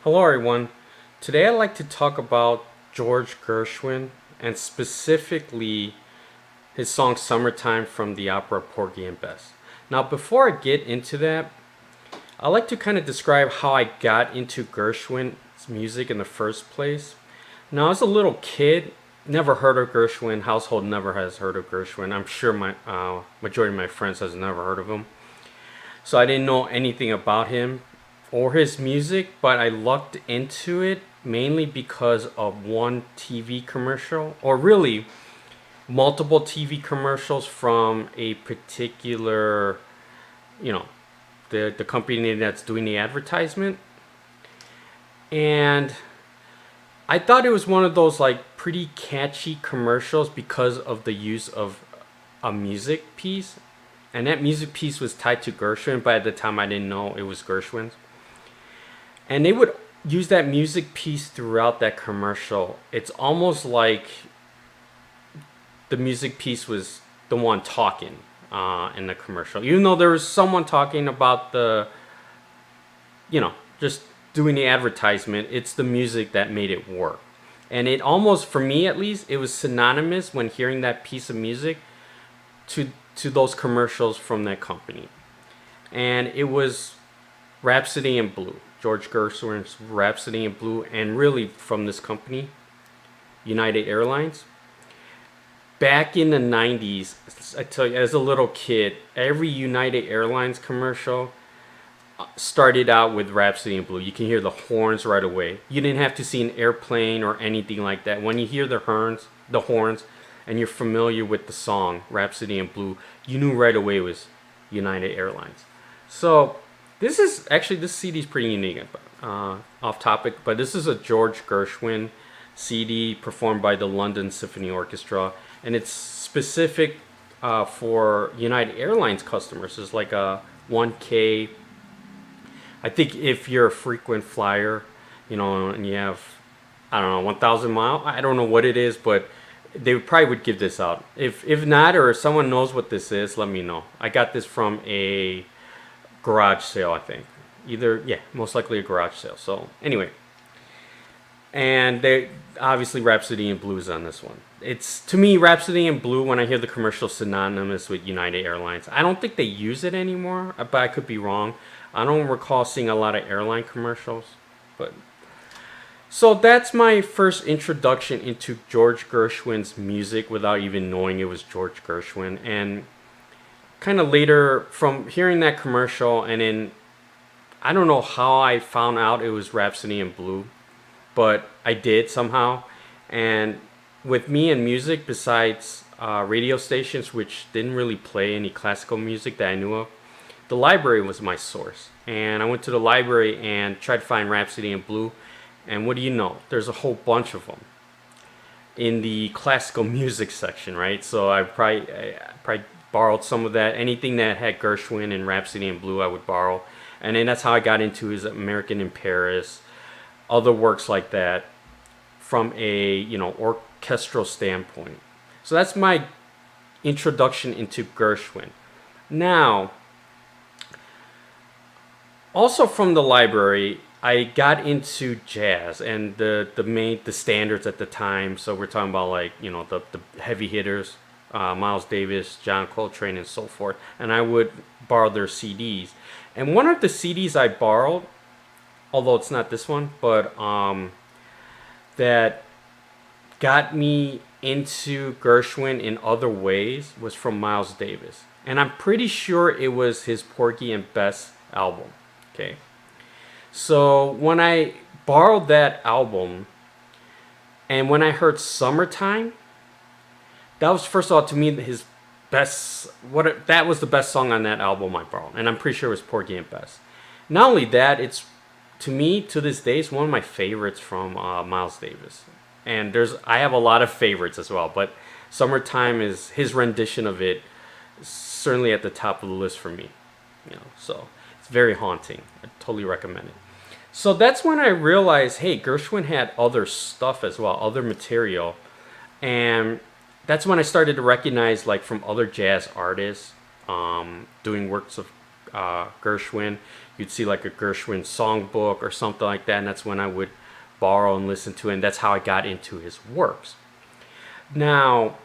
Hello, everyone. Today, I'd like to talk about George Gershwin and specifically his song Summertime from the opera Porgy and Bess. Now, before I get into that, I'd like to kind of describe how I got into Gershwin's music in the first place. Now, as a little kid, never heard of Gershwin. Household never has heard of Gershwin. I'm sure my majority of my friends has never heard of him. So I didn't know anything about him or his music, but I lucked into it mainly because of one TV commercial, or really multiple TV commercials from a particular, you know, the company that's doing the advertisement. And I thought it was one of those like pretty catchy commercials because of the use of a music piece. And that music piece was tied to Gershwin, but at the time I didn't know it was Gershwin's. And they would use that music piece throughout that commercial. It's almost like the music piece was the one talking in the commercial. Even though there was someone talking about just doing the advertisement, it's the music that made it work. And it almost, for me at least, it was synonymous when hearing that piece of music to those commercials from that company. And it was Rhapsody in Blue, George Gershwin's Rhapsody in Blue, and really from this company, United Airlines. Back in the 90s, I tell you, as a little kid, every United Airlines commercial started out with Rhapsody in Blue. You can hear the horns right away. You didn't have to see an airplane or anything like that. When you hear the horns, and you're familiar with the song Rhapsody in Blue, you knew right away it was United Airlines. So this CD is pretty unique. Off topic, but this is a George Gershwin CD performed by the London Symphony Orchestra, and it's specific for United Airlines customers. It's like a 1K. I think if you're a frequent flyer, and you have, I don't know, 1,000 mile. I don't know what it is, but they probably would give this out. If not, or if someone knows what this is, let me know. I got this from a garage sale, I think. Most likely a garage sale. So anyway, and they obviously Rhapsody in Blue is on this one. It's, to me, Rhapsody in Blue, when I hear the commercial, synonymous with United Airlines. I don't think they use it anymore, but I could be wrong. I don't recall seeing a lot of airline commercials, but so that's my first introduction into George Gershwin's music without even knowing it was George Gershwin. And kind of later, from hearing that commercial, and then I don't know how I found out it was Rhapsody in Blue, but I did somehow. And with me and music, besides radio stations which didn't really play any classical music that I knew of, the library was my source. And I went to the library and tried to find Rhapsody in Blue. And what do you know? There's a whole bunch of them in the classical music section, right? So I probably borrowed some of that. Anything that had Gershwin and Rhapsody in Blue, I would borrow. And then that's how I got into his American in Paris, other works like that, from a orchestral standpoint. So that's my introduction into Gershwin. Now, also from the library, I got into jazz and the standards at the time. So we're talking about like the heavy hitters, Miles Davis, John Coltrane, and so forth. And I would borrow their CDs. And one of the CDs I borrowed, although it's not this one, but that got me into Gershwin in other ways, was from Miles Davis. And I'm pretty sure it was his Porgy and Bess album. Okay. So when I borrowed that album, and when I heard Summertime, that was, first of all, to me, his best. That was the best song on that album I borrowed, and I'm pretty sure it was Porgy and Bess. Not only that, it's, to me, to this day, it's one of my favorites from Miles Davis. And I have a lot of favorites as well, but Summertime, is his rendition of it, certainly at the top of the list for me. So it's very haunting. I totally recommend it. So that's when I realized, hey, Gershwin had other stuff as well, other material. And that's when I started to recognize, like, from other jazz artists, doing works of Gershwin. You'd see like a Gershwin songbook or something like that, and that's when I would borrow and listen to it, and that's how I got into his works. Now,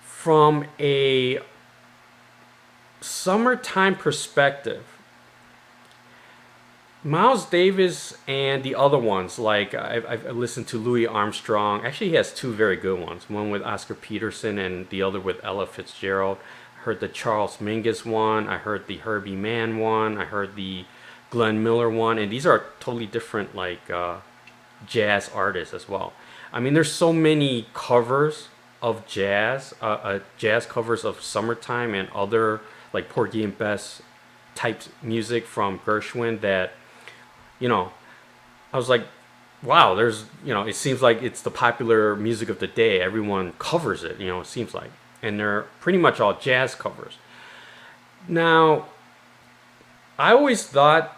from a summertime perspective, Miles Davis and the other ones, like I've listened to Louis Armstrong. Actually, he has two very good ones. One with Oscar Peterson and the other with Ella Fitzgerald. I heard the Charles Mingus one. I heard the Herbie Mann one. I heard the Glenn Miller one. And these are totally different, like jazz artists as well. I mean, there's so many covers of jazz covers of Summertime and other like Porgy and Bess type music from Gershwin that, you know, I was like, wow, it seems like it's the popular music of the day. Everyone covers it, it seems like. And they're pretty much all jazz covers. Now, I always thought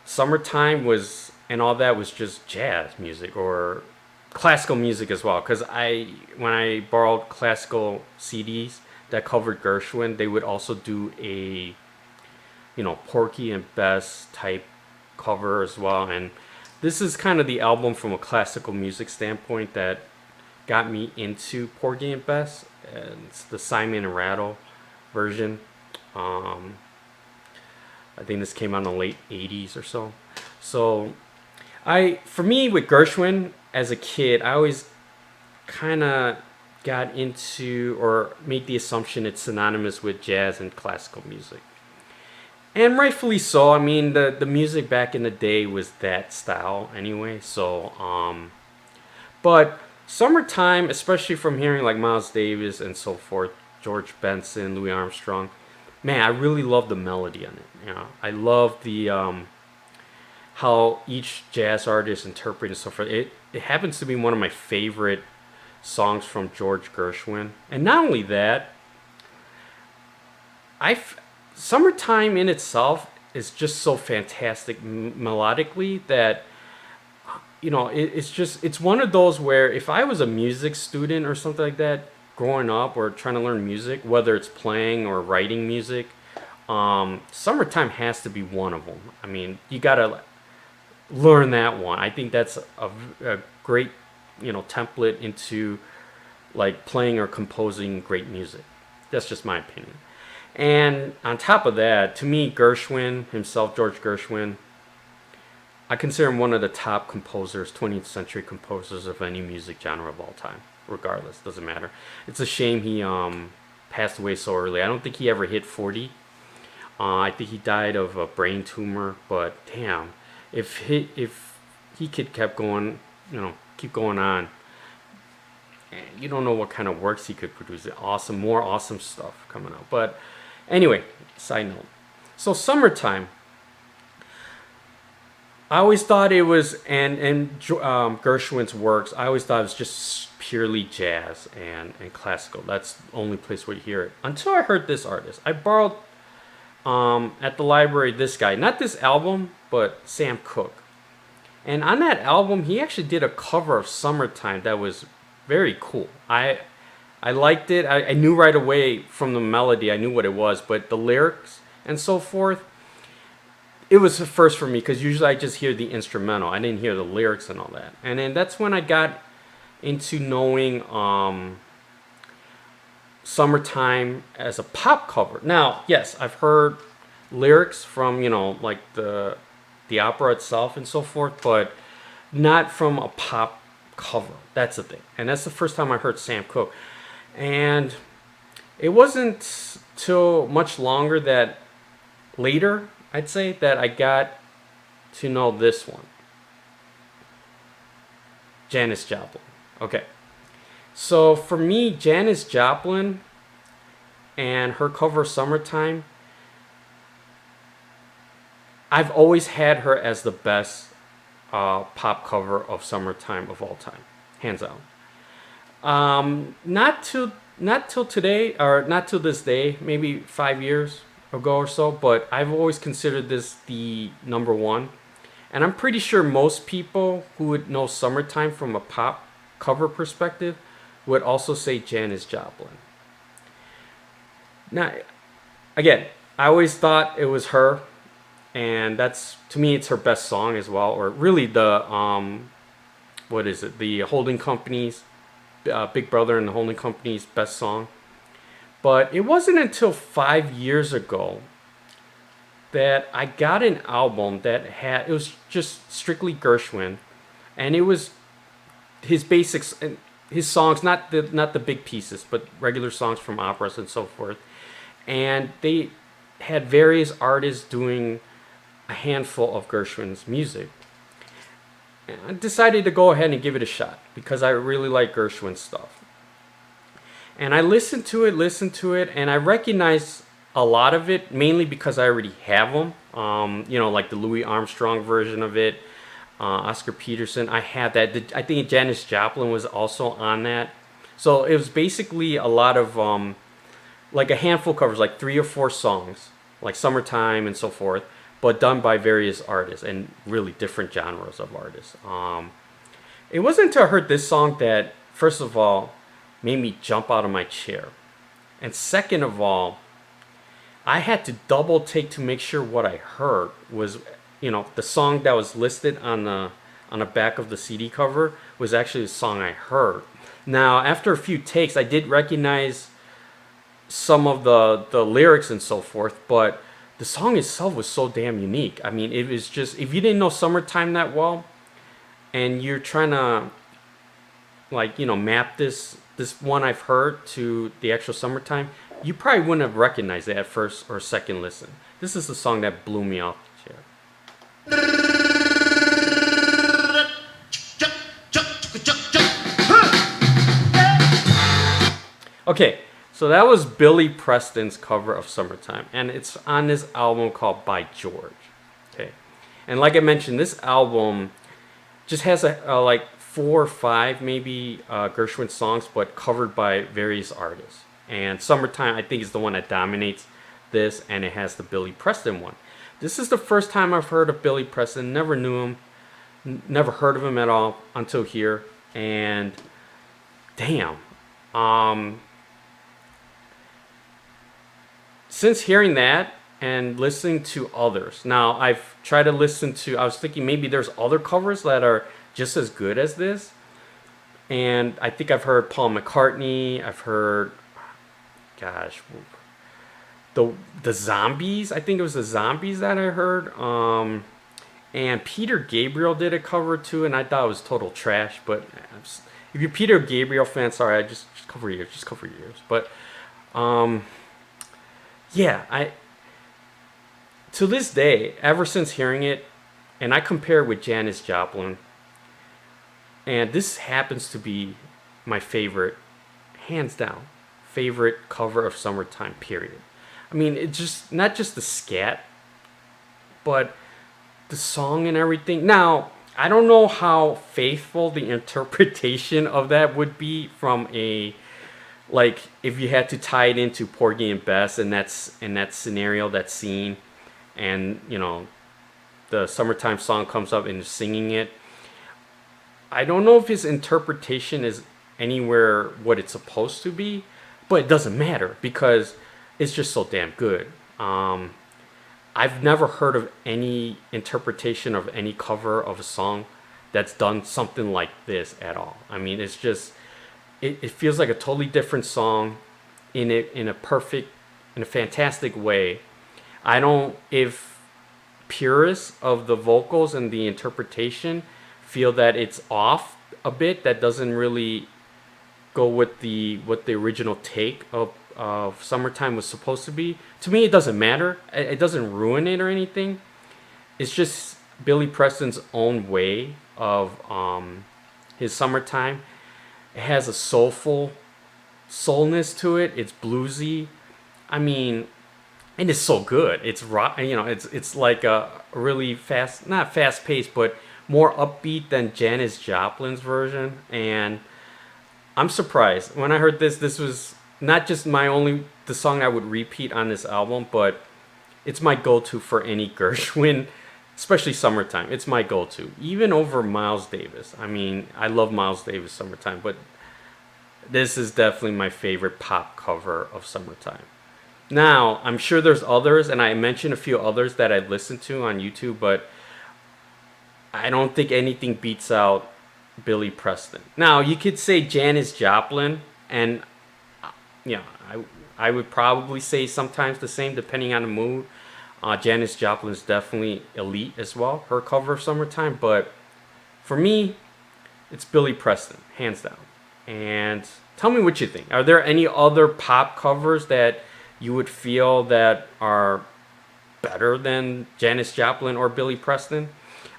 Summertime was, and all that was just jazz music or classical music as well. Because when I borrowed classical CDs that covered Gershwin, they would also do a, Porgy and Bess type cover as well. And this is kind of the album from a classical music standpoint that got me into Porgy and Bess. And it's the Simon and Rattle version. I think this came out in the late 80s or so. So for me with Gershwin as a kid, I always kind of got into or made the assumption it's synonymous with jazz and classical music. And rightfully so. I mean, the music back in the day was that style anyway. So, but Summertime, especially from hearing like Miles Davis and so forth, George Benson, Louis Armstrong, man, I really love the melody on it. I love the how each jazz artist interpreted and so forth. It happens to be one of my favorite songs from George Gershwin. And not only that, Summertime in itself is just so fantastic melodically that it's one of those where if I was a music student or something like that growing up or trying to learn music, whether it's playing or writing music, Summertime has to be one of them. I mean, you gotta learn that one. I think that's a great template into like playing or composing great music. That's just my opinion. And on top of that, to me, Gershwin himself, George Gershwin, I consider him one of the top composers, 20th century composers of any music genre of all time. Regardless, doesn't matter. It's a shame he passed away so early. I don't think he ever hit 40. I think he died of a brain tumor. But damn, if he could keep going on, you don't know what kind of works he could produce. More awesome stuff coming out. But anyway, side note. So Summertime, I always thought it was, and Gershwin's works, I always thought it was just purely jazz and classical. That's the only place where you hear it. Until I heard this artist. I borrowed at the library this guy. Not this album, but Sam Cooke. And on that album, he actually did a cover of Summertime that was very cool. I liked it. I knew right away from the melody, I knew what it was, but the lyrics and so forth, it was a first for me because usually I just hear the instrumental. I didn't hear the lyrics and all that. And then that's when I got into knowing Summertime as a pop cover. Now, yes, I've heard lyrics from, like the opera itself and so forth, but not from a pop cover. That's the thing. And that's the first time I heard Sam Cooke. And it wasn't till much longer that later, I'd say, that I got to know this one. Janis Joplin. Okay. So for me, Janis Joplin and her cover Summertime, I've always had her as the best pop cover of Summertime of all time. Hands down. Not till today, or not till this day, maybe 5 years ago or so, but I've always considered this the number one. And I'm pretty sure most people who would know Summertime from a pop cover perspective would also say Janis Joplin. Now, again, I always thought it was her, and that's to me it's her best song as well, or really the what is it? The Holding Company's Big Brother and the Holding Company's best song. But it wasn't until 5 years ago that I got an album that had it was just strictly Gershwin, and it was his basics and his songs, not the big pieces, but regular songs from operas and so forth. And they had various artists doing a handful of Gershwin's music. And I decided to go ahead and give it a shot because I really like Gershwin stuff. And I listened to it, and I recognized a lot of it mainly because I already have them. Like the Louis Armstrong version of it, Oscar Peterson. I had that. I think Janis Joplin was also on that. So it was basically a lot of like a handful covers, like 3 or 4 songs, like Summertime and so forth, but done by various artists and really different genres of artists. It wasn't until I heard this song that, first of all, made me jump out of my chair. And second of all, I had to double take to make sure what I heard was, the song that was listed on the back of the CD cover was actually the song I heard. Now, after a few takes, I did recognize some of the lyrics and so forth, but the song itself was so damn unique. I mean, it was just, if you didn't know Summertime that well, and you're trying to map this one I've heard to the actual Summertime, you probably wouldn't have recognized it at first or second listen. This is the song that blew me off the chair. Okay, so that was Billy Preston's cover of Summertime, and it's on this album called By George. Okay, and like I mentioned, this album just has like 4 or 5 maybe Gershwin songs, but covered by various artists. And Summertime, I think, is the one that dominates this, and it has the Billy Preston one. This is the first time I've heard of Billy Preston. Never knew him, never heard of him at all until here. And damn, since hearing that and listening to others, now I've tried to listen to. I was thinking maybe there's other covers that are just as good as this, and I think I've heard Paul McCartney. I've heard, gosh, the Zombies. I think it was the Zombies that I heard. And Peter Gabriel did a cover too, and I thought it was total trash. But if you're a Peter Gabriel fan, sorry, I just cover your ears. Just cover your ears. But yeah, to this day, ever since hearing it, and I compare it with Janis Joplin, and this happens to be my favorite, hands down, favorite cover of Summertime, period. I mean, it's just not just the scat, but the song and everything. Now, I don't know how faithful the interpretation of that would be from like if you had to tie it into Porgy and Bess and that's in that scenario, that scene, and the Summertime song comes up and singing it. I don't know if his interpretation is anywhere what it's supposed to be, but it doesn't matter because it's just so damn good. I've never heard of any interpretation of any cover of a song that's done something like this at all. I mean, it's just it feels like a totally different song in a fantastic way. I don't if purists of the vocals and the interpretation feel that it's off a bit, that doesn't really go with what the original take of Summertime was supposed to be. To me, it doesn't matter. It doesn't ruin it or anything. It's just Billy Preston's own way of his Summertime. It has a soulness to it. It's bluesy. I mean, and it's so good. It's rock. It's like a really fast, not fast paced, but more upbeat than Janis Joplin's version. And I'm surprised when I heard this. This was not just the song I would repeat on this album, but it's my go-to for any Gershwin, especially Summertime. It's my go-to, even over Miles Davis. I mean, I love Miles Davis Summertime, but this is definitely my favorite pop cover of Summertime. Now, I'm sure there's others, and I mentioned a few others that I listened to on YouTube, but I don't think anything beats out Billy Preston. Now, you could say Janis Joplin, and yeah, I would probably say sometimes the same depending on the mood. Janis Joplin is definitely elite as well, her cover of Summertime, but for me, it's Billy Preston, hands down. And tell me what you think. Are there any other pop covers that you would feel that are better than Janis Joplin or Billy Preston?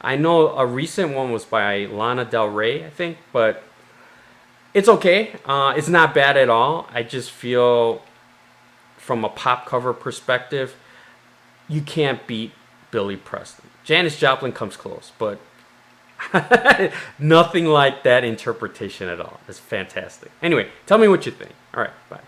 I know a recent one was by Lana Del Rey, I think, but it's okay. It's not bad at all. I just feel from a pop cover perspective, you can't beat Billy Preston. Janis Joplin comes close, but nothing like that interpretation at all. It's fantastic. Anyway, tell me what you think. All right, bye.